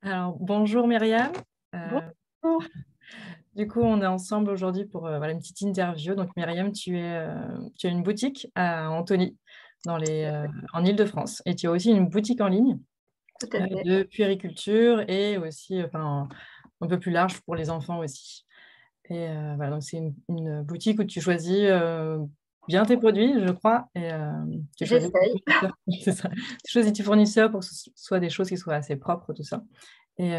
Alors, bonjour Myriam. Euh, Bonjour. du coup, on est ensemble aujourd'hui pour voilà, une petite interview. Donc, Myriam, tu as une boutique à Antony, en Île-de-France. Et tu as aussi une boutique en ligne Tout à fait. de puériculture et aussi un peu plus large pour les enfants aussi. Et voilà, donc c'est une boutique où tu choisis bien tes produits, je crois, et tu choisis tes J'essaye. fournisseurs. C'est ça. Tu choisis tes fournisseurs pour que ce soit des choses qui soient assez propres, tout ça. Et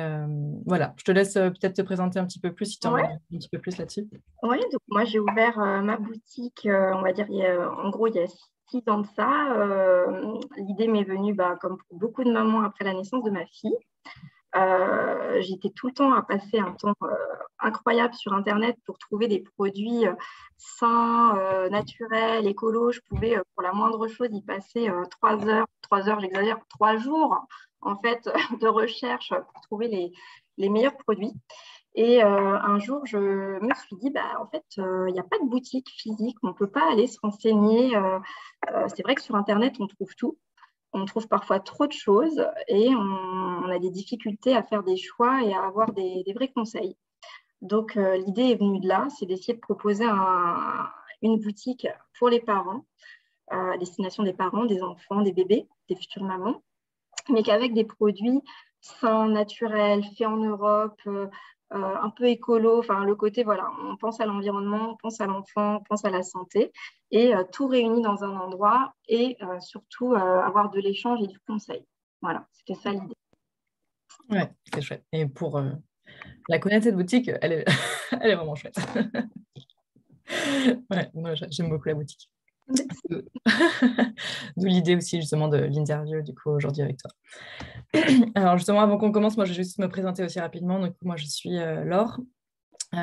voilà, je te laisse peut-être te présenter un petit peu plus si tu en Ouais, veux dire un petit peu plus là-dessus. ouais. Donc moi j'ai ouvert ma boutique, on va dire, en gros il y a 6 ans de ça. L'idée m'est venue, comme pour beaucoup de mamans après la naissance de ma fille. J'étais tout le temps à passer un temps incroyable sur Internet pour trouver des produits sains, naturels, écolos. Je pouvais, pour la moindre chose, y passer 3 heures, j'exagère, 3 jours en fait de recherche pour trouver les meilleurs produits. Et un jour, je me suis dit, en fait, il n'y a pas de boutique physique, on ne peut pas aller se renseigner. C'est vrai que sur Internet, on trouve tout. On trouve parfois trop de choses et on a des difficultés à faire des choix et à avoir des vrais conseils. Donc, l'idée est venue de là, c'est d'essayer de proposer une boutique pour les parents, à destination des parents, des enfants, des bébés, des futures mamans, mais qu'avec des produits sains, naturels, faits en Europe, un peu écolo, enfin le côté, voilà, on pense à l'environnement, on pense à l'enfant, on pense à la santé, et tout réuni dans un endroit, et surtout avoir de l'échange et du conseil. Voilà, c'était ça l'idée. Ouais, c'est chouette. Et pour la connaître, cette boutique, elle est, elle est vraiment chouette. Ouais, moi, j'aime beaucoup la boutique. D'où l'idée aussi justement de l'interview du coup aujourd'hui avec toi. Alors justement, avant qu'on commence, moi je vais juste me présenter aussi rapidement. Donc moi je suis Laure.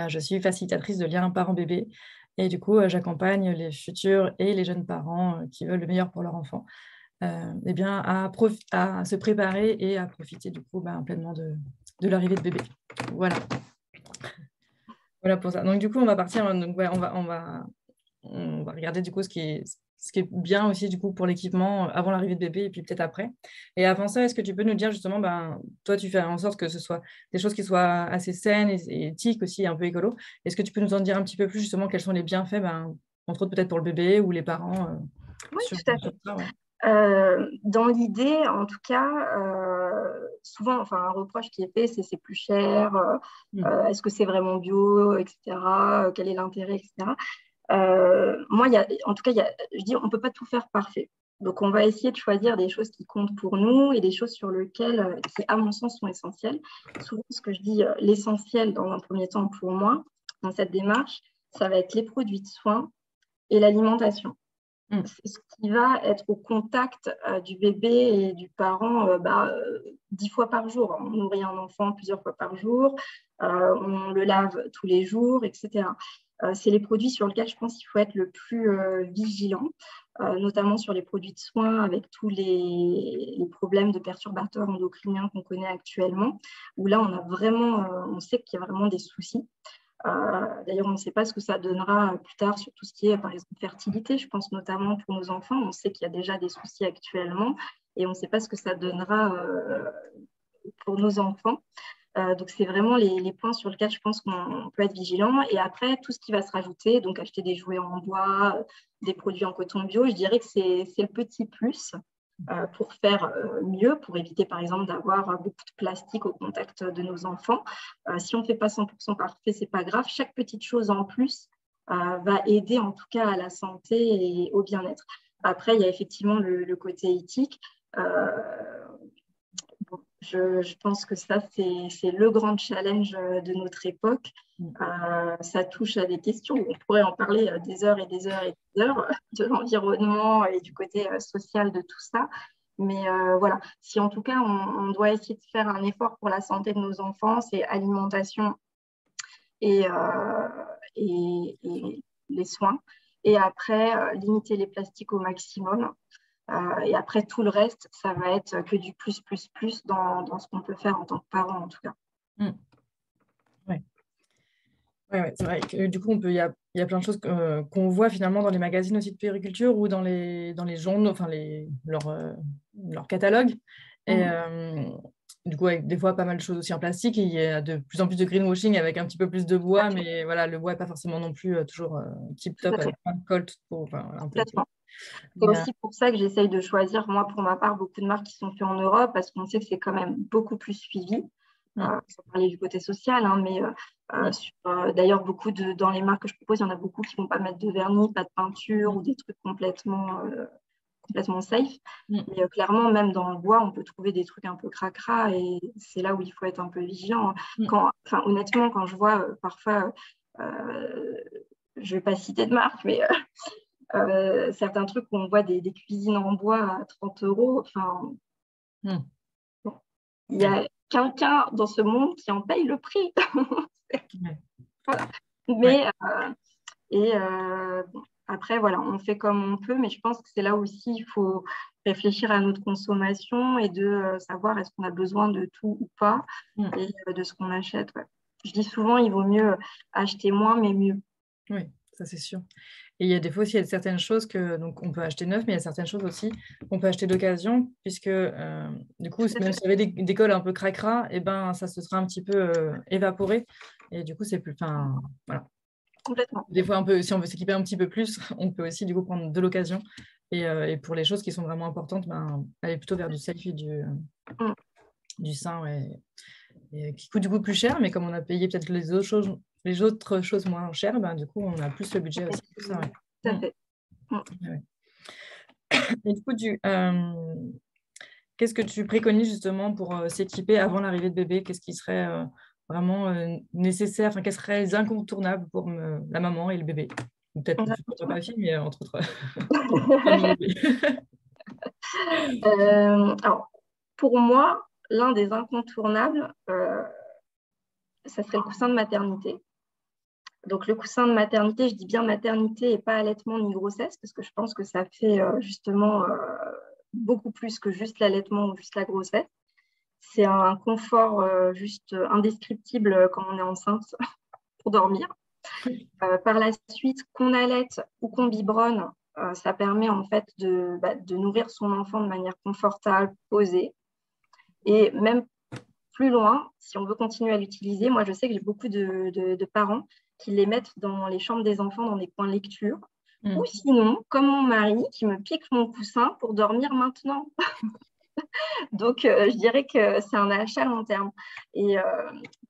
Je suis facilitatrice de liens parents-bébés et du coup, j'accompagne les futurs et les jeunes parents qui veulent le meilleur pour leur enfant eh bien, à se préparer et à profiter du coup pleinement de l'arrivée de bébé. Voilà, voilà pour ça. Donc du coup, on va partir. Donc, ouais, on va regarder du coup ce qui est bien aussi du coup pour l'équipement avant l'arrivée de bébé et puis peut-être après. Et avant ça, est-ce que tu peux nous dire justement, toi tu fais en sorte que ce soit des choses qui soient assez saines et éthiques aussi, un peu écolo. Est-ce que tu peux nous en dire un petit peu plus justement quels sont les bienfaits, entre autres peut-être pour le bébé ou les parents Oui, sur, tout à sur fait. ça, ouais. Dans l'idée, en tout cas, souvent, enfin, un reproche qui est fait, c'est plus cher, Mm. est-ce que c'est vraiment bio, etc., quel est l'intérêt, etc. Moi, en tout cas, je dis, on ne peut pas tout faire parfait. Donc, on va essayer de choisir des choses qui comptent pour nous et des choses sur lesquelles, qui, à mon sens, sont essentielles. Souvent, ce que je dis, l'essentiel dans un premier temps pour moi, dans cette démarche, ça va être les produits de soins et l'alimentation. Mm. C'est ce qui va être au contact du bébé et du parent 10 fois par jour. On nourrit un enfant plusieurs fois par jour, on le lave tous les jours, etc. C'est les produits sur lesquels je pense qu'il faut être le plus vigilant, notamment sur les produits de soins avec tous les problèmes de perturbateurs endocriniens qu'on connaît actuellement, où là, on sait qu'il y a vraiment des soucis. D'ailleurs, on ne sait pas ce que ça donnera plus tard sur tout ce qui est, par exemple, fertilité. Je pense notamment pour nos enfants. On sait qu'il y a déjà des soucis actuellement et on ne sait pas ce que ça donnera pour nos enfants. Donc, c'est vraiment les points sur lesquels je pense qu'on peut être vigilant. Et après, tout ce qui va se rajouter, donc acheter des jouets en bois, des produits en coton bio, je dirais que c'est le petit plus pour faire mieux, pour éviter par exemple d'avoir beaucoup de plastique au contact de nos enfants. Si on ne fait pas 100% parfait, c'est pas grave. Chaque petite chose en plus va aider en tout cas à la santé et au bien-être. Après, il y a effectivement le côté éthique. Euh, bon, je pense que ça, c'est le grand challenge de notre époque. Mm. Ça touche à des questions. On pourrait en parler des heures et des heures et des heures de l'environnement et du côté social de tout ça. Mais voilà, si en tout cas on doit essayer de faire un effort pour la santé de nos enfants, c'est alimentation et, et les soins. Et après, limiter les plastiques au maximum. Et après, tout le reste, ça va être que du plus, plus, plus dans ce qu'on peut faire en tant que parent, en tout cas. Mm. Ouais. Ouais, ouais, c'est vrai que du coup, il y a plein de choses qu'on voit finalement dans les magazines aussi de périculture ou dans les journaux, enfin leur catalogue. Et du coup, avec des fois pas mal de choses aussi en plastique. Et il y a de plus en plus de greenwashing avec un petit peu plus de bois, mais voilà, le bois n'est pas forcément non plus toujours Tout tip-top à fait. avec plein de colle pour enfin, un peu. Complètement. C'est Mais, aussi pour ça que j'essaye de choisir, moi, pour ma part, beaucoup de marques qui sont faites en Europe, parce qu'on sait que c'est quand même beaucoup plus suivi. Sans parler du côté social, hein, mais d'ailleurs, dans les marques que je propose, il y en a beaucoup qui ne vont pas mettre de vernis, pas de peinture ou des trucs complètement safe. Mais clairement, même dans le bois, on peut trouver des trucs un peu cracra et c'est là où il faut être un peu vigilant. Honnêtement, quand je vois parfois, je ne vais pas citer de marque, mais certains trucs où on voit des cuisines en bois à 30 €, bon, il y a quelqu'un dans ce monde qui en paye le prix. Voilà. Mais bon, après, voilà, on fait comme on peut, mais je pense que c'est là aussi il faut réfléchir à notre consommation et de savoir est-ce qu'on a besoin de tout ou pas et de ce qu'on achète. Ouais. Je dis souvent, il vaut mieux acheter moins, mais mieux. Oui, ça c'est sûr. Et il y a des fois aussi, il y a certaines choses que donc on peut acheter neuf, mais il y a certaines choses aussi qu'on peut acheter d'occasion, puisque du coup, même s'il y avait des colles un peu cracra, et ben ça se sera un petit peu évaporé. Et du coup, c'est plus. Enfin, voilà. Complètement. Des fois, si on veut s'équiper un petit peu plus, on peut aussi du coup prendre de l'occasion. Et pour les choses qui sont vraiment importantes, aller plutôt vers du safe et du sain, et qui coûte du coup plus cher, mais comme on a payé peut-être les autres choses moins chères, du coup, on a plus le budget aussi pour ça. Ouais. Tout à fait. Ouais. Et du coup, qu'est-ce que tu préconises justement pour s'équiper avant l'arrivée de bébé? Qu'est-ce qui serait vraiment nécessaire? Enfin, quels seraient les incontournables pour la maman et le bébé? Ou peut-être le futur papa-fille, mais entre autres. Alors, pour moi, l'un des incontournables, ça serait le coussin de maternité. Donc, le coussin de maternité, je dis bien maternité et pas allaitement ni grossesse, parce que je pense que ça fait justement beaucoup plus que juste l'allaitement ou juste la grossesse. C'est un confort juste indescriptible quand on est enceinte pour dormir. Par la suite, qu'on allaite ou qu'on biberonne, ça permet en fait de nourrir son enfant de manière confortable, posée. Et même plus loin, si on veut continuer à l'utiliser, moi je sais que j'ai beaucoup de parents qui les mettent dans les chambres des enfants, dans des coins lecture. Ou sinon, comme mon mari, qui me pique mon coussin pour dormir maintenant. Donc, je dirais que c'est un achat à long terme. Et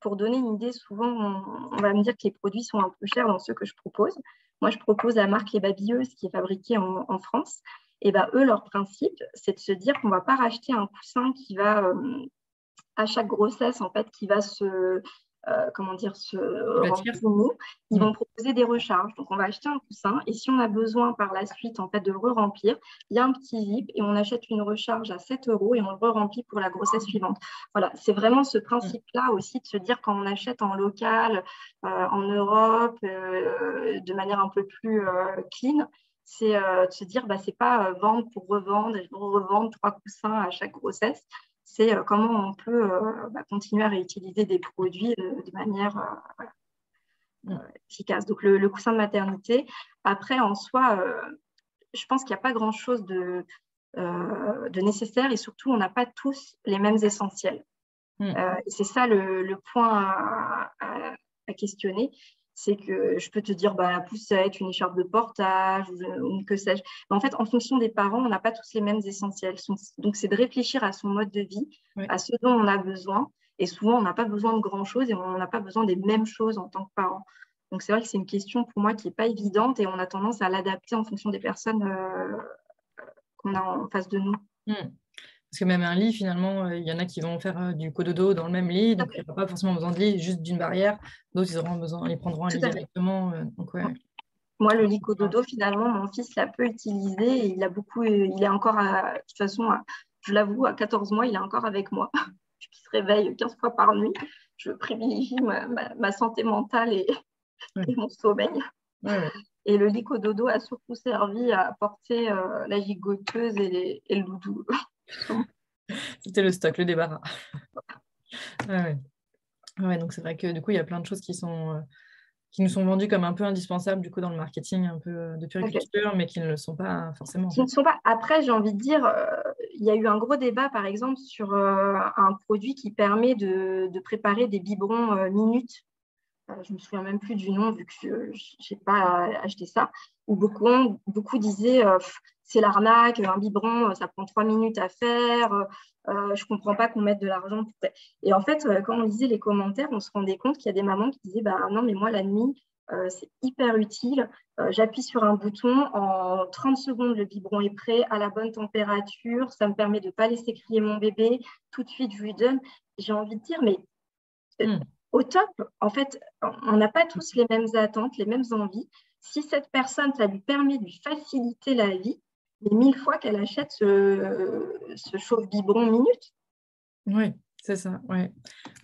pour donner une idée, souvent, on va me dire que les produits sont un peu chers dans ceux que je propose. Moi, je propose la marque Les Babilleuses qui est fabriquée en France. Et eux, leur principe, c'est de se dire qu'on ne va pas racheter un coussin qui va, à chaque grossesse, en fait, qui va se remplir. Ils vont proposer des recharges. Donc, on va acheter un coussin et si on a besoin par la suite, en fait, de le re-remplir, il y a un petit zip et on achète une recharge à 7 € et on le re-remplit pour la grossesse suivante. Voilà, c'est vraiment ce principe-là aussi de se dire quand on achète en local, en Europe, de manière un peu plus clean, c'est de se dire, c'est pas vendre pour revendre et revendre 3 coussins à chaque grossesse. C'est comment on peut continuer à réutiliser des produits de manière efficace. Donc, le coussin de maternité. Après, en soi, je pense qu'il n'y a pas grand-chose de nécessaire et surtout, on n'a pas tous les mêmes essentiels. Et c'est ça le point à questionner. C'est que je peux te dire la poussette, une écharpe de portage, ou que sais-je. Mais en fait, en fonction des parents, on n'a pas tous les mêmes essentiels. Donc, c'est de réfléchir à son mode de vie, à ce dont on a besoin. Et souvent, on n'a pas besoin de grand-chose et on n'a pas besoin des mêmes choses en tant que parent. Donc, c'est vrai que c'est une question pour moi qui n'est pas évidente et on a tendance à l'adapter en fonction des personnes qu'on a en face de nous. Parce que même un lit, finalement, il y en a qui vont faire du cododo dans le même lit, donc il n'y aura pas forcément besoin de lit, juste d'une barrière. D'autres, ils prendront un lit directement. Donc, Moi, le lit cododo, finalement, mon fils l'a peu utilisé et il est encore, de toute façon, je l'avoue, à 14 mois, il est encore avec moi. Puis il se réveille 15 fois par nuit. Je privilégie ma santé mentale et mon sommeil. Et le lit cododo a surtout servi à porter la gigoteuse et le doudou. C'était le stock, le débarras. Donc c'est vrai que du coup, il y a plein de choses qui sont qui nous sont vendus comme un peu indispensables du coup dans le marketing un peu de puériculture, mais qui ne le sont pas forcément en Qui ne fait. sont pas. Après, j'ai envie de dire, il y a eu un gros débat, par exemple, sur un produit qui permet de préparer des biberons minutes. Je ne me souviens même plus du nom, vu que je n'ai pas acheté ça. Où beaucoup disaient, c'est l'arnaque, un biberon, ça prend 3 minutes à faire. Je ne comprends pas qu'on mette de l'argent. Et en fait, quand on lisait les commentaires, on se rendait compte qu'il y a des mamans qui disaient, bah, non, mais moi, la nuit, c'est hyper utile. J'appuie sur un bouton, en 30 secondes, le biberon est prêt, à la bonne température. Ça me permet de ne pas laisser crier mon bébé. Tout de suite, je lui donne. J'ai envie de dire, mais Mm. au top, en fait, on n'a pas tous les mêmes attentes, les mêmes envies. Si cette personne, ça lui permet de lui faciliter la vie, mais 1000 fois qu'elle achète ce chauffe-biberon minute. Oui, c'est ça. Ouais.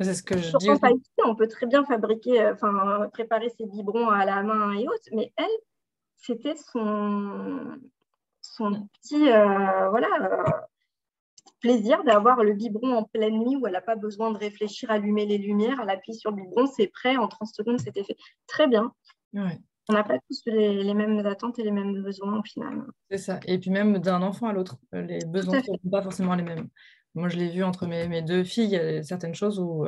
C'est ce que je dis Surtout pas aussi. ici, on peut très bien préparer ses biberons à la main et autres, mais elle, c'était son Mm. petit plaisir d'avoir le biberon en pleine nuit où elle n'a pas besoin de réfléchir, allumer les lumières, elle appuie sur le biberon, c'est prêt, en 30 secondes, c'était fait. Très bien. Ouais. On n'a pas tous les mêmes attentes et les mêmes besoins au final. C'est ça. Et puis même d'un enfant à l'autre, les Tout besoins à ne fait. sont pas forcément les mêmes. Moi, je l'ai vu entre mes deux filles, il y a certaines choses où,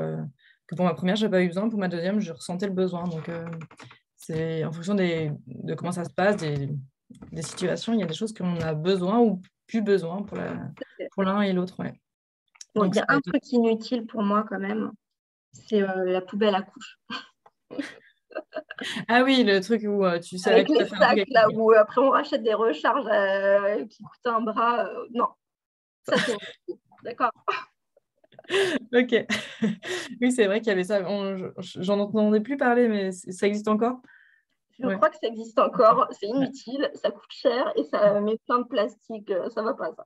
que pour ma première, je n'ai pas eu besoin, pour ma deuxième, je ressentais le besoin. Donc, c'est en fonction de comment ça se passe, des situations, il y a des choses qu'on a besoin ou plus besoin pour l'un et l'autre. Ouais. Bon, il Donc, y a un truc inutile pour moi quand même, c'est la poubelle à couches. ah oui, le truc où tu savais Avec que tu les as fait un truc sacs, avec là, où après on rachète des recharges qui coûtent un bras. Non, ça c'est inutile. D'accord. Ok. Oui, c'est vrai qu'il y avait ça. J'en entendais plus parler, mais ça existe encore. Je Ouais. crois que ça existe encore, c'est inutile, ça coûte cher et ça met plein de plastique, ça va pas ça.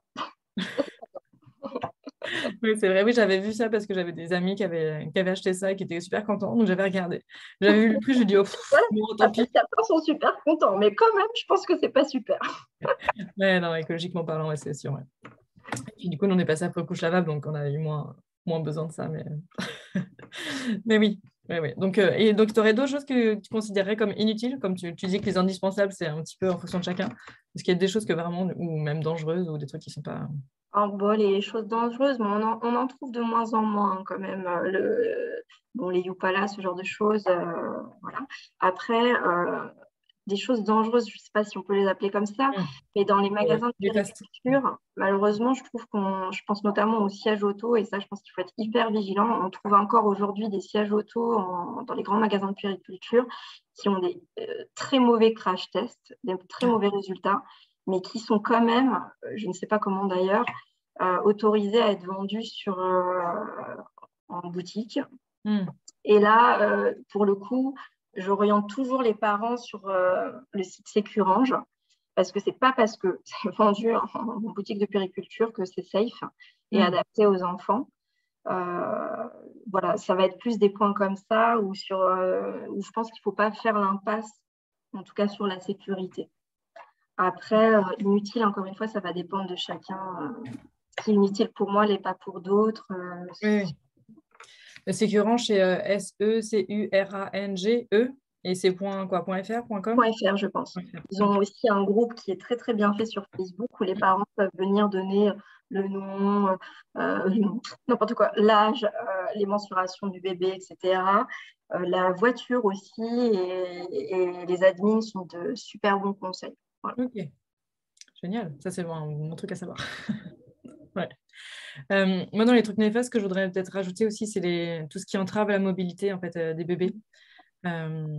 Oui, c'est vrai. Oui, j'avais vu ça parce que j'avais des amis qui avaient acheté ça et qui étaient super contents. Donc, j'avais regardé. J'avais vu le prix, je me dis, oh, Voilà. bon, tant Après, pis. certains sont super contents, mais quand même, je pense que c'est pas super. Ouais, non, écologiquement parlant, ouais, c'est sûr. Ouais. Et puis, du coup, on est passé après aux couches lavables, donc on a eu moins besoin de ça. Mais oui. Ouais, ouais. Donc, tu aurais d'autres choses que tu considérerais comme inutiles, comme tu dis que les indispensables, c'est un petit peu en fonction de chacun. Est-ce qu'il y a des choses que vraiment, ou même dangereuses, ou des trucs qui sont pas. Bon, les choses dangereuses, mais on en trouve de moins en moins quand même. Bon, les Yupala, ce genre de choses. Voilà. Après, des choses dangereuses, je ne sais pas si on peut les appeler comme ça, Hmm. mais dans les magasins de Néfaste. périculture, malheureusement, je trouve je pense notamment aux sièges auto, et ça, je pense qu'il faut être hyper vigilant. On trouve encore aujourd'hui des sièges auto dans les grands magasins de périculture qui ont des très mauvais crash tests, des très mauvais résultats, mais qui sont quand même, je ne sais pas comment d'ailleurs, autorisés à être vendus en boutique. Hmm. Et là, pour le coup, j'oriente toujours les parents sur le site Sécurange parce que c'est pas parce que c'est vendu en boutique de périculture que c'est safe et Hmm. adapté aux enfants. Voilà, ça va être plus des points comme ça où je pense qu'il ne faut pas faire l'impasse, en tout cas sur la sécurité. Après, inutile, encore une fois, ça va dépendre de chacun. Ce qui est inutile pour moi l'est pas pour d'autres. Oui, oui. Le Sécurange, c'est Securang-E et c'est .fr, .com? .fr, je pense. .fr. Ils Ok. ont aussi un groupe qui est très très bien fait sur Facebook où les parents peuvent venir donner le nom, n'importe quoi, l'âge, les mensurations du bébé, etc. La voiture aussi et les admins sont de super bons conseils. Voilà. Ok, génial. Ça, c'est un bon truc à savoir. Ouais. Moi, dans les trucs néfastes que je voudrais peut-être rajouter aussi, c'est tout ce qui entrave la mobilité en fait, des bébés. Euh,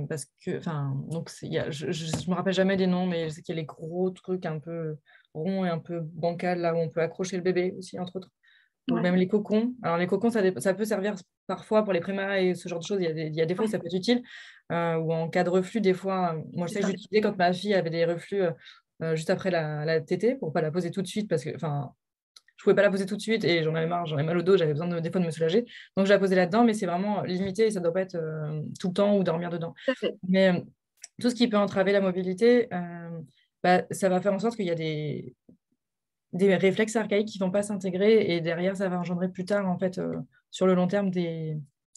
Parce que, enfin, donc, je me rappelle jamais des noms, mais je sais qu'il y a les gros trucs un peu ronds et un peu bancals, là où on peut accrocher le bébé aussi, entre autres. Ou Ouais, même les cocons. Alors, les cocons, ça peut servir parfois pour les prémaras et ce genre de choses. Il y a des fois où ouais, ça peut être utile. Ou en cas de reflux, des fois, moi, je c'est sais que ça. j'utilisais quand ma fille avait des reflux juste après la tétée pour pas la poser tout de suite parce que, enfin, je pouvais pas la poser tout de suite et j'en avais marre, j'en avais mal au dos, j'avais besoin des fois de me soulager. Donc, je la posais là-dedans, mais c'est vraiment limité et ça doit pas être tout le temps ou dormir dedans. Tout à fait. Mais tout ce qui peut entraver la mobilité, bah, ça va faire en sorte qu'il y a des réflexes archaïques qui ne vont pas s'intégrer et derrière, ça va engendrer plus tard, en fait, sur le long terme,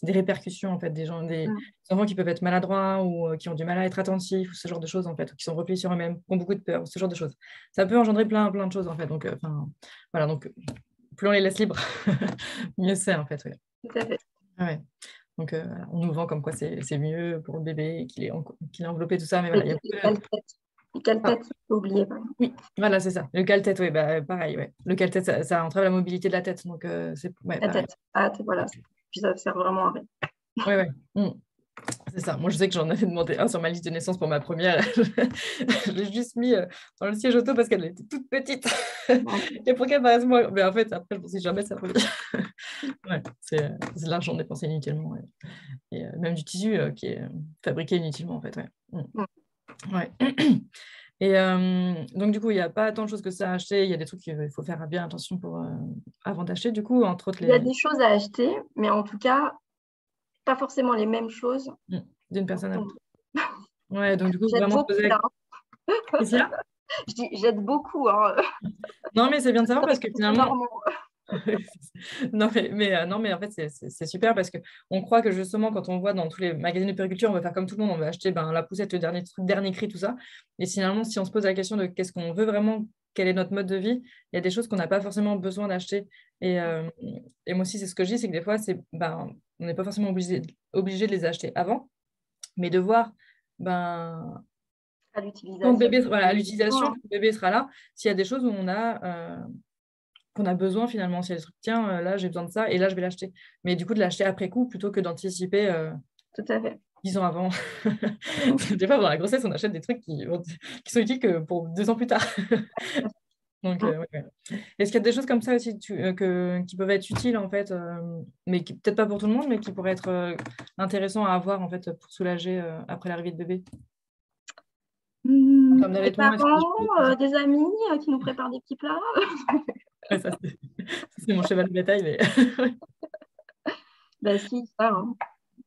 des répercussions, en fait, des enfants qui peuvent être maladroits ou qui ont du mal à être attentifs, ou ce genre de choses, en fait, ou qui sont repliés sur eux-mêmes, qui ont beaucoup de peur, ce genre de choses. Ça peut engendrer plein de choses, en fait. Donc, voilà, donc plus on les laisse libres, mieux c'est, en fait. Ouais. Tout à fait. Ouais. Donc, voilà, on nous vend comme quoi c'est mieux pour le bébé, qu'il est enveloppé, tout ça, mais voilà, il y a beaucoup de... Le cale-tête, il faut oublier. Oui, voilà, c'est ça. Le cale-tête, oui, bah, pareil. Ouais. Le cale-tête, ça entrave la mobilité de la tête. Donc, c'est La pareil. tête. Voilà. Puis ça sert vraiment à rien. Oui, oui. C'est ça. Moi, je sais que j'en avais demandé un sur ma liste de naissance pour ma première. Je l'ai juste mis dans le siège auto parce qu'elle était toute petite. Et pour qu'elle paraisse moi. Mais en fait, après, je ne me suis jamais servi. Ouais, c'est de l'argent dépensé inutilement. Ouais. Et même du tissu qui est fabriqué inutilement, en fait. Ouais. Ouais. Et donc, du coup, il n'y a pas tant de choses que ça à acheter. Il y a des trucs qu'il faut faire bien attention avant d'acheter. Du coup, entre autres, Il y a des choses à acheter, mais en tout cas, pas forcément les mêmes choses. D'une personne à l'autre. Ouais, donc du coup, J'aide vraiment se beaucoup, poser là. Qu'est-ce qu'il y a? Je dis, j'aide beaucoup. Hein. Non, mais c'est bien de savoir parce que finalement... Normand. non, mais en fait, c'est super parce qu'on croit que justement, quand on voit dans tous les magasins de périculture, on va faire comme tout le monde, on va acheter la poussette, le dernier truc, dernier cri, tout ça. Et finalement, si on se pose la question de qu'est-ce qu'on veut vraiment, quel est notre mode de vie, il y a des choses qu'on n'a pas forcément besoin d'acheter. Et moi aussi, c'est ce que je dis, c'est que des fois, on n'est pas forcément obligé de les acheter avant, mais de voir à quand le bébé, l'utilisation. à l'utilisation, quand le bébé sera là, s'il y a des choses où qu'on a besoin finalement, s'il y a des trucs, tiens, là j'ai besoin de ça, et là je vais l'acheter. Mais du coup, de l'acheter après coup plutôt que d'anticiper Tout à fait. 10 ans avant. Des fois, pendant la grossesse, on achète des trucs qui sont utiles que pour 2 ans plus tard. Donc, ouais. Est-ce qu'il y a des choses comme ça aussi qui peuvent être utiles en fait, mais peut-être pas pour tout le monde, mais qui pourraient être intéressants à avoir en fait pour soulager après l'arrivée de bébé? Comme Les l'allaitement, est-ce parents, des amis qui nous préparent des petits plats. Ouais, ça, c'est mon cheval de bataille. Mais... Ben si, ça, hein.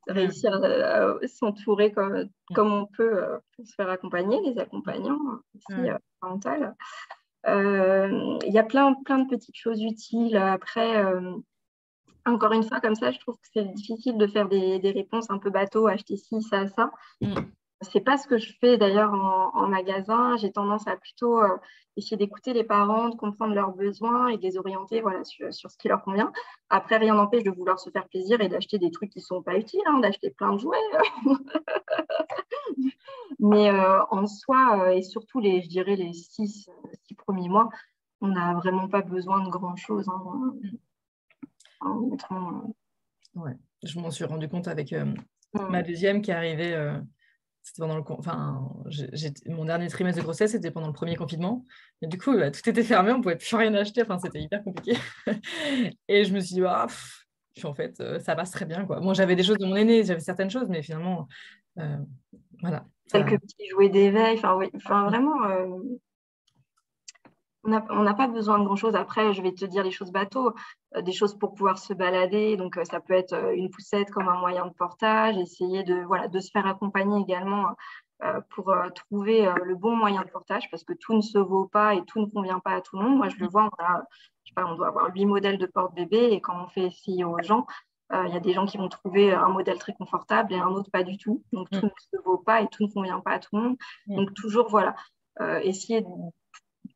Réussir à s'entourer comme on peut pour se faire accompagner, les accompagnants aussi parentaux. Il y a plein de petites choses utiles. Après, encore une fois, comme ça, je trouve que c'est difficile de faire des réponses un peu bateau, acheter ci, ça, ça. C'est pas ce que je fais d'ailleurs en magasin. J'ai tendance à plutôt essayer d'écouter les parents, de comprendre leurs besoins et de les orienter voilà, sur ce qui leur convient. Après, rien n'empêche de vouloir se faire plaisir et d'acheter des trucs qui ne sont pas utiles, hein, d'acheter plein de jouets. Mais en soi, et surtout je dirais les 6 premiers mois, on n'a vraiment pas besoin de grand-chose. Ouais. Je m'en suis rendu compte avec ma deuxième qui est arrivée. C'était pendant mon dernier trimestre de grossesse, c'était pendant le premier confinement. Et du coup, tout était fermé, on ne pouvait plus rien acheter. Enfin, c'était hyper compliqué. Et je me suis dit, en fait, ça passe très bien, quoi. Bon, j'avais des choses de mon aîné, j'avais certaines choses, mais finalement, voilà. Quelques petits jouets d'éveil. Vraiment, on n'a pas besoin de grand-chose. Après, je vais te dire les choses bateaux, des choses pour pouvoir se balader. Donc, ça peut être une poussette comme un moyen de portage, essayer de se faire accompagner également pour trouver le bon moyen de portage parce que tout ne se vaut pas et tout ne convient pas à tout le monde. Moi, je le vois, on doit avoir 8 modèles de porte-bébé et quand on fait essayer aux gens, il y a des gens qui vont trouver un modèle très confortable et un autre pas du tout. Donc, tout ne se vaut pas et tout ne convient pas à tout le monde. Donc, toujours, essayer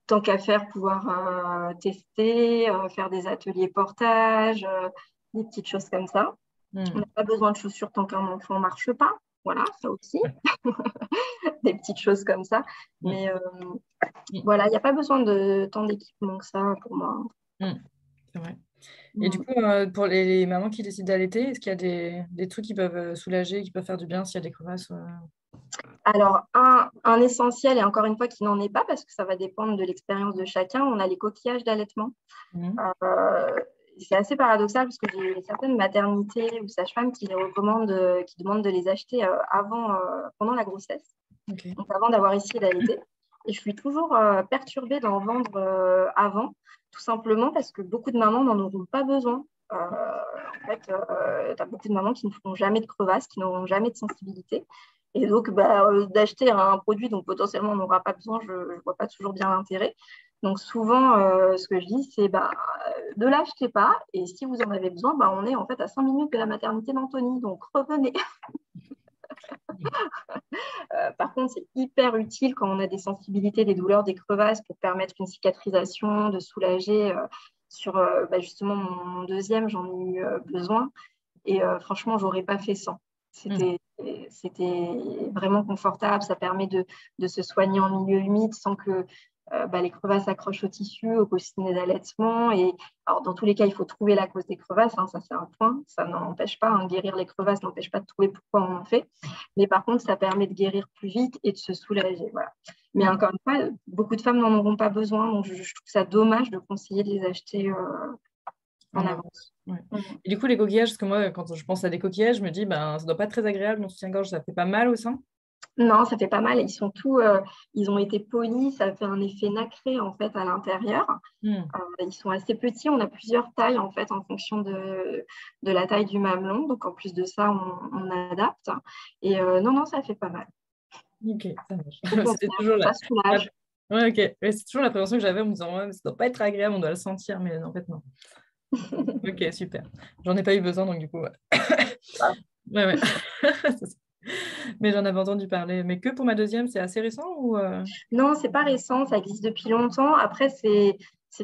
tant qu'à faire, pouvoir tester, faire des ateliers portage, des petites choses comme ça. On n'a pas besoin de chaussures tant qu'un enfant ne marche pas. Voilà, ça aussi. Des petites choses comme ça. Mais voilà, il n'y a pas besoin de tant d'équipement que ça pour moi. C'est vrai. Et du coup, pour les mamans qui décident d'allaiter, est-ce qu'il y a des trucs qui peuvent soulager, qui peuvent faire du bien s'il y a des crevasses Alors, un essentiel, et encore une fois, qui n'en est pas, parce que ça va dépendre de l'expérience de chacun, on a les coquillages d'allaitement. C'est assez paradoxal, parce que j'ai certaines maternités ou sages-femmes qui les recommandent, qui demandent de les acheter pendant la grossesse, donc avant d'avoir essayé d'allaiter. Et je suis toujours perturbée d'en vendre avant, tout simplement parce que beaucoup de mamans n'en auront pas besoin. En fait, tu as beaucoup de mamans qui ne feront jamais de crevasses, qui n'auront jamais de sensibilité. Et donc, d'acheter un produit dont potentiellement on n'aura pas besoin, je ne vois pas toujours bien l'intérêt. Donc souvent, ce que je dis, c'est ne l'achetez pas. Et si vous en avez besoin, on est en fait à 5 minutes de la maternité d'Anthony. Donc revenez. Par contre, c'est hyper utile quand on a des sensibilités, des douleurs, des crevasses pour permettre une cicatrisation, de soulager. Justement, mon deuxième, j'en ai eu besoin. Et franchement, je n'aurais pas fait sans. C'était vraiment confortable. Ça permet de se soigner en milieu humide sans que les crevasses accrochent au tissu, au coussinet d'allaitement. Et alors, dans tous les cas, il faut trouver la cause des crevasses. Hein, ça, c'est un point. Ça n'empêche pas. Hein, guérir les crevasses n'empêche pas de trouver pourquoi on en fait. Mais par contre, ça permet de guérir plus vite et de se soulager. Voilà. Mais encore une fois, beaucoup de femmes n'en auront pas besoin. Donc, je trouve ça dommage de conseiller de les acheter en avance. Ouais. Et du coup, les coquillages, parce que moi, quand je pense à des coquillages, je me dis, ça doit pas être très agréable, mon soutien-gorge, ça fait pas mal au sein? Non, ça fait pas mal. Ils ont été polis, ça fait un effet nacré en fait à l'intérieur. Ils sont assez petits, on a plusieurs tailles en fait en fonction de la taille du mamelon. Donc en plus de ça, on adapte. Et non, ça fait pas mal. Ok, ça marche. C'était toujours ça soulage. Ouais, ok. Ouais, c'est toujours la prévention que j'avais en me disant, ouais, ça doit pas être agréable, on doit le sentir, mais en fait, non. Ok, super. J'en ai pas eu besoin, donc du coup, ouais. Ouais. Mais j'en avais entendu parler. Mais que pour ma deuxième, c'est assez récent ou Non, c'est pas récent, ça existe depuis longtemps. Après, c'est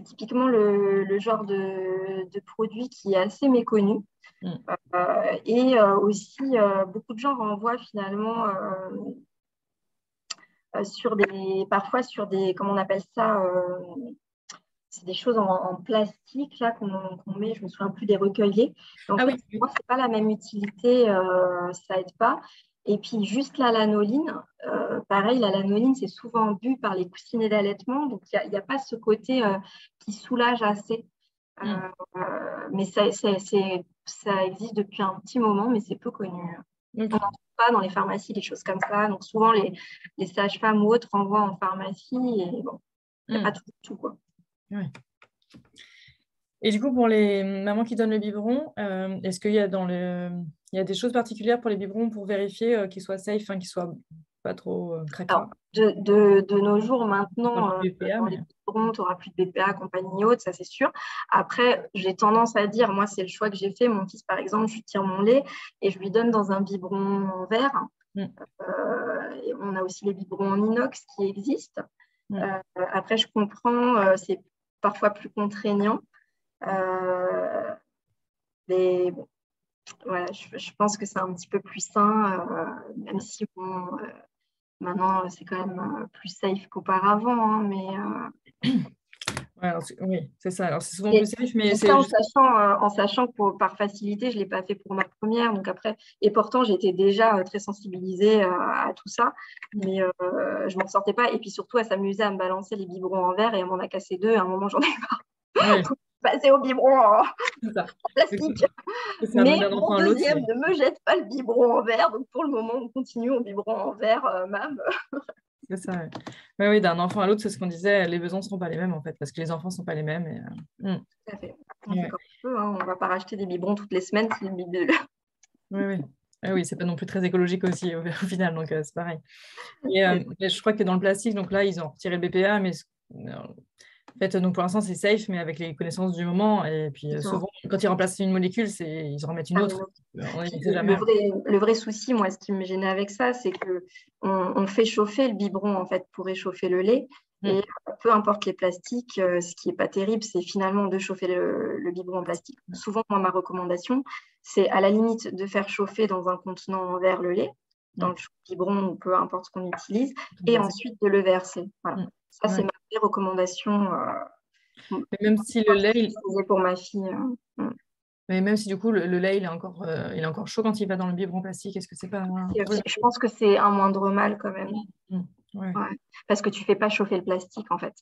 typiquement le genre de produit qui est assez méconnu. Et aussi, beaucoup de gens renvoient finalement parfois sur des, comment on appelle ça, c'est des choses en plastique là qu'on met, je me souviens plus des recueillers. En fait, oui. moi, c'est pas la même utilité, ça aide pas. Et puis juste la lanoline, pareil, la lanoline, c'est souvent bu par les coussinets d'allaitement, donc il n'y a pas ce côté qui soulage assez. Mais ça existe depuis un petit moment, mais c'est peu connu. On n'en trouve pas dans les pharmacies, des choses comme ça. Donc souvent, les sages-femmes ou autres envoient en pharmacie et bon, il n'y a pas tout quoi. Ouais. Et du coup, pour les mamans qui donnent le biberon, est-ce qu'il y a il y a des choses particulières pour les biberons pour vérifier qu'ils soient safe, qu'ils soient pas trop craquants? De nos jours, maintenant, dans les biberons, tu n'auras plus de BPA, compagnie haute, ça c'est sûr. Après, j'ai tendance à dire, moi, c'est le choix que j'ai fait. Mon fils, par exemple, je tire mon lait et je lui donne dans un biberon en verre. Et on a aussi les biberons en inox qui existent. Après, je comprends, c'est parfois plus contraignant. Mais bon, voilà, je pense que c'est un petit peu plus sain, même si maintenant c'est quand même plus safe qu'auparavant. Hein, mais oui, c'est ça. Alors, c'est souvent plus safe, mais c'est ça, juste... en sachant que par facilité, je ne l'ai pas fait pour ma première. Donc après, et pourtant, j'étais déjà très sensibilisée à tout ça, mais je ne m'en sortais pas. Et puis surtout, elle s'amusait à me balancer les biberons en verre et elle m'en a cassé 2. À un moment, j'en ai marre. Passer au biberon en plastique. Mais mon deuxième ne me jette pas le biberon en verre. Donc pour le moment, on continue au biberon en verre, mam. C'est ça, ouais. Oui, d'un enfant à l'autre, c'est ce qu'on disait, les besoins ne seront pas les mêmes en fait, parce que les enfants ne sont pas les mêmes. Et, Tout à fait. On fait comme on peut, hein. On ne va pas racheter des biberons toutes les semaines. Oui, c'est pas non plus très écologique aussi au final, donc c'est pareil. Et je crois que dans le plastique, donc là, ils ont retiré le BPA, mais en fait, donc pour l'instant, c'est safe, mais avec les connaissances du moment. Et puis souvent, quand ils remplacent une molécule, ils en remettent une autre. Le vrai souci, moi, ce qui me gênait avec ça, c'est qu'on fait chauffer le biberon en fait pour réchauffer le lait. Et peu importe les plastiques, ce qui n'est pas terrible, c'est finalement de chauffer le biberon en plastique. Souvent, moi, ma recommandation, c'est à la limite de faire chauffer dans un contenant en verre le lait, dans le biberon ou peu importe ce qu'on utilise, et ensuite de le verser. Voilà. Ça, c'est ma vraie recommandation. Même si le lait, pour ma fille. Mais même si du coup le lait il est encore chaud quand il va dans le biberon plastique, est-ce que c'est pas Je pense que c'est un moindre mal quand même. Ouais. Parce que tu fais pas chauffer le plastique en fait.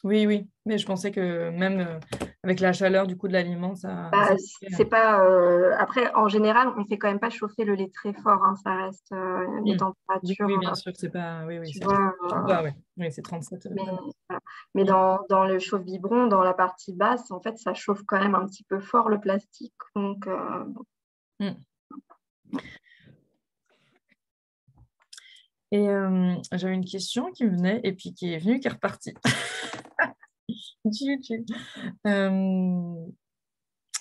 Oui, mais je pensais que même avec la chaleur du coup de l'aliment, ça. C'est pas. Après, en général, on fait quand même pas chauffer le lait très fort. Hein. Ça reste les températures. Oui, bien sûr, c'est pas. Oui, tu c'est vois, oui, c'est 37. Mais dans le chauffe-biberon, dans la partie basse, en fait, ça chauffe quand même un petit peu fort le plastique. Donc, Et j'avais une question qui me venait et puis qui est venue, qui est repartie.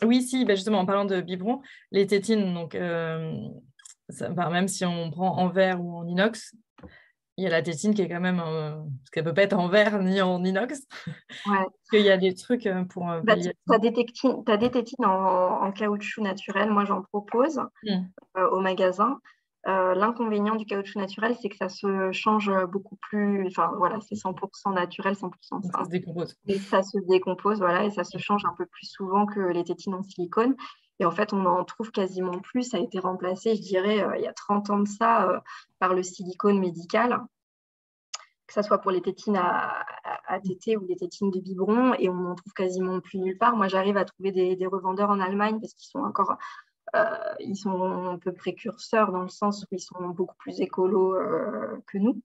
Oui, si, bah, justement, en parlant de biberon, les tétines, donc, même si on prend en verre ou en inox, il y a la tétine qui est quand même, parce qu'elle ne peut pas être en verre ni en inox. Ouais. Il y a des trucs pour Bah, pallier. t'as des tétines en caoutchouc naturel. Moi, j'en propose au magasin. L'inconvénient du caoutchouc naturel, c'est que ça se change beaucoup plus. Enfin, voilà, c'est 100% naturel, 100% Donc, ça sain. se décompose. Mais ça se décompose, voilà, et ça se change un peu plus souvent que les tétines en silicone. Et en fait, on en trouve quasiment plus. Ça a été remplacé, je dirais, il y a 30 ans de ça, par le silicone médical, que ce soit pour les tétines à tétée ou les tétines de biberon, et on n'en trouve quasiment plus nulle part. Moi, j'arrive à trouver des revendeurs en Allemagne parce qu'ils sont encore, ils sont un peu précurseurs dans le sens où ils sont beaucoup plus écolos que nous.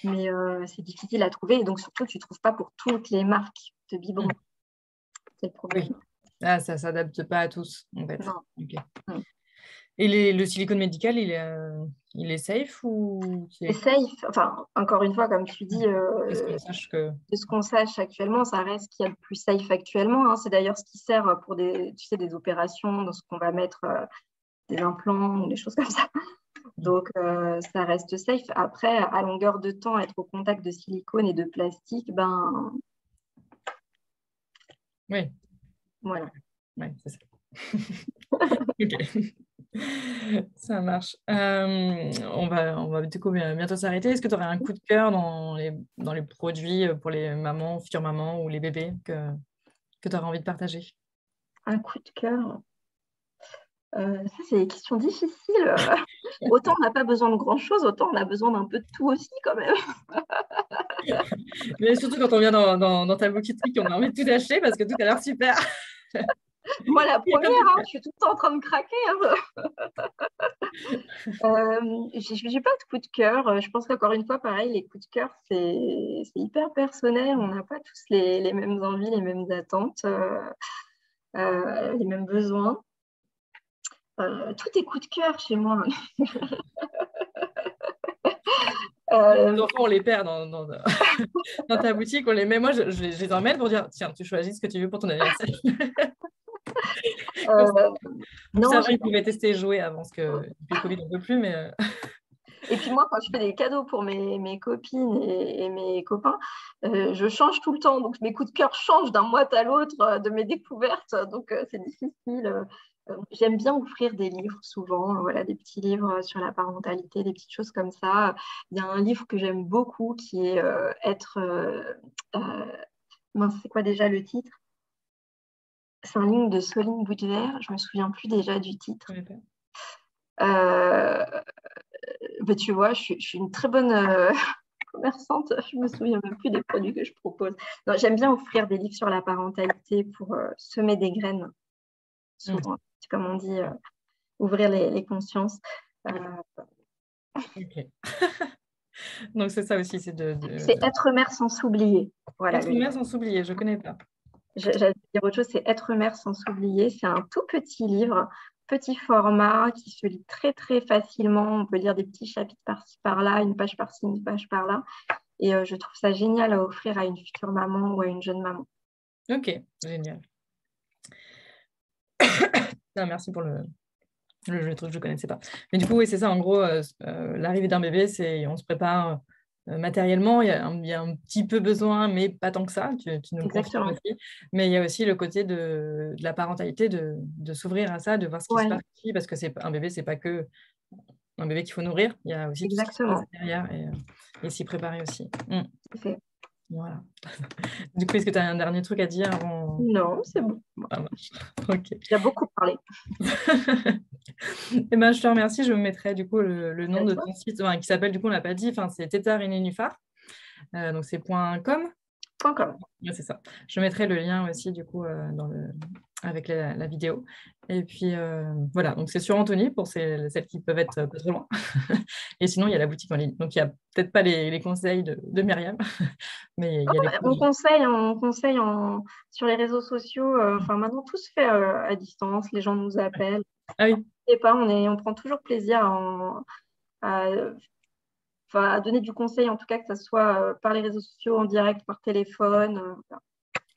Mais c'est difficile à trouver. Et donc, surtout, tu ne trouves pas pour toutes les marques de biberon. C'est le problème. Oui. Ah, ça ne s'adapte pas à tous, en fait. Non. Okay. Mm. Et le silicone médical, il est safe ou C'est safe. Enfin, encore une fois, comme tu dis, est-ce qu'on sache que... de ce qu'on sache actuellement, ça reste ce qu'il y a le plus safe actuellement. Hein. C'est d'ailleurs ce qui sert pour des opérations, dans ce qu'on va mettre des implants ou des choses comme ça. Donc, ça reste safe. Après, à longueur de temps, être au contact de silicone et de plastique, ben Oui. voilà. Oui, c'est ça. Ok. Ça marche. On va du coup bientôt s'arrêter. Est-ce que tu aurais un coup de cœur dans les produits pour les mamans, futures mamans ou les bébés que tu aurais envie de partager? Un coup de cœur. Ça, c'est des questions difficiles. Autant on n'a pas besoin de grand-chose, autant on a besoin d'un peu de tout aussi quand même. Mais surtout quand on vient dans ta boutique, on a envie de tout acheter parce que tout a l'air super. Moi, la première, hein, je suis tout le temps en train de craquer. Hein. J'ai pas de coup de cœur. Je pense qu'encore une fois, pareil, les coups de cœur, c'est hyper personnel. On n'a pas tous les mêmes envies, les mêmes attentes, les mêmes besoins. Tout est coup de cœur chez moi. Les enfants, on les perd dans ta boutique, on les met. Moi, je les emmène pour dire tiens, tu choisis ce que tu veux pour ton anniversaire. Non, Ça va, ils pouvaient tester et jouer avant, parce que depuis le Covid, on ne peut plus, mais... Et puis moi, quand je fais des cadeaux pour mes copines et mes copains, je change tout le temps. Donc mes coups de cœur changent d'un mois à l'autre de mes découvertes. Donc c'est difficile. J'aime bien offrir des livres souvent, voilà, des petits livres sur la parentalité, des petites choses comme ça. Il y a un livre que j'aime beaucoup qui est Être... mince, c'est quoi déjà le titre? C'est un livre de Soline Boudelaire. Je me souviens plus déjà du titre. Bah, tu vois, je suis une très bonne commerçante. Je me souviens même plus des produits que je propose. Non, j'aime bien offrir des livres sur la parentalité pour semer des graines, souvent. Comme on dit, ouvrir les consciences. Ok. Donc, c'est ça aussi, c'est C'est Être mère sans s'oublier. Voilà, Être mère sans s'oublier, je ne connais pas. j'allais dire autre chose, c'est Être mère sans s'oublier. C'est un tout petit livre, petit format, qui se lit très, très facilement. On peut lire des petits chapitres par-ci, par-là, une page par-ci, une page par-là. Et je trouve ça génial à offrir à une future maman ou à une jeune maman. Ok, génial. Non, merci pour le truc, je ne connaissais pas. Mais du coup, oui, c'est ça, en gros, l'arrivée d'un bébé, c'est on se prépare matériellement, il y a un petit peu besoin, mais pas tant que ça, tu nous le confirmes aussi. Mais il y a aussi le côté de la parentalité, de s'ouvrir à ça, de voir ce qui se passe ici, parce que un bébé, ce n'est pas que un bébé qu'il faut nourrir, il y a aussi tout ce qui se passe derrière et s'y préparer aussi. Voilà. Du coup, est-ce que tu as un dernier truc à dire avant... Non, c'est bon. Ça marche. Ok. J'ai beaucoup parlé. Eh ben, je te remercie. Je mettrai du coup le nom de ton site qui s'appelle, du coup, on ne l'a pas dit, c'est Teta et Nénuphar. Donc, c'est .com. .com. Ouais, c'est ça. Je mettrai le lien aussi, du coup, avec la vidéo. Et puis, voilà. Donc, c'est sur Anthony pour celles qui peuvent être pas trop loin. Et sinon, il y a la boutique en ligne. Donc, il n'y a peut-être pas les conseils de Myriam. Mais il y a on conseille sur les réseaux sociaux. Enfin, maintenant, tout se fait à distance. Les gens nous appellent. Ah oui. Et pas, on prend toujours plaisir à à donner du conseil, en tout cas, que ce soit par les réseaux sociaux, en direct, par téléphone.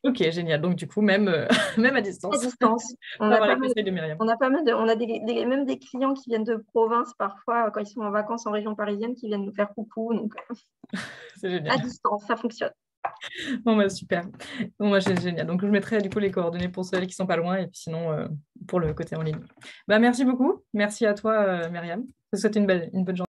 Ok, génial. Donc, du coup, même à distance. À distance. On a les conseils de Myriam. On a pas mal même des clients qui viennent de province parfois, quand ils sont en vacances en région parisienne, qui viennent nous faire coucou. Donc, c'est génial. À distance, ça fonctionne. Bon, bah, super. Bon, bah, c'est génial. Donc, je mettrai du coup les coordonnées pour ceux qui sont pas loin et puis sinon pour le côté en ligne. Bah, merci beaucoup. Merci à toi, Myriam. Je te souhaite une bonne journée.